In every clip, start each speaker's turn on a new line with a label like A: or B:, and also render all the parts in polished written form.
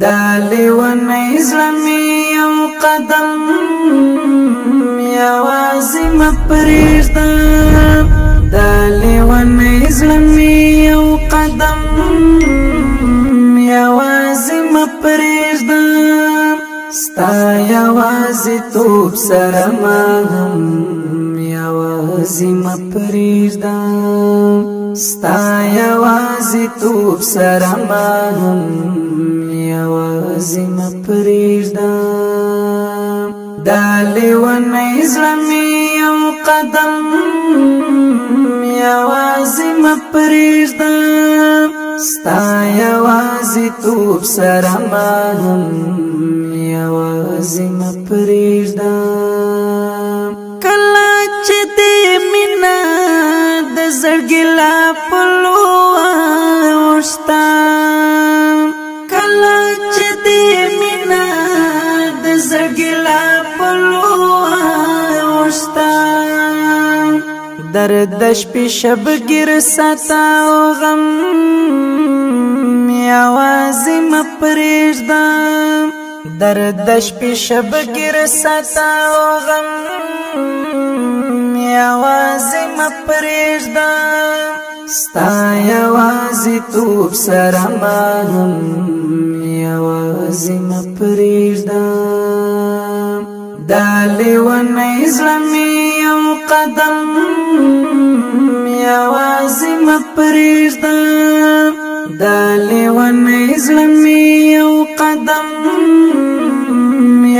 A: دالی و نیزلمی یو قدم یوازی مپریزدا دالی و نیزلمی یو قدم یوازی مپریزدا ستا یوازی توب سرما هم یوازی مپریزدا ستا یوازی توب سرما هم یوازی مپریزدا دالی و نیزلمی یو قدم یوازی مپریزدا ستا یوازی توب سرما هم یوازی مپریزدا کلا چې دې مینا د زړګي لا پلو وشتا کلا چې دې مینا د زړګي لا پلو وشتا درد د شپې شبګیر ستا او غم یوازې مپریزدا درد د شپې شبګیر ستا او غم یوازې مپریزدا ستا یوازې توب سرما هم یوازې مپریزدا دالی و نیزلمی یو قدم یوازې مپریزدا دالی و نیزلمی یو قدم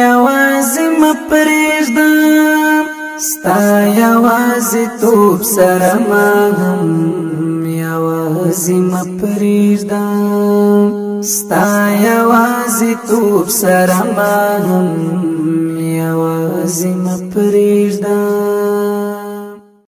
A: یوازې مپریزدا ستا یوازې توب سرما هم یوازې مپریزدا ستا یوازې توب سرما هم یوازې مپریزدا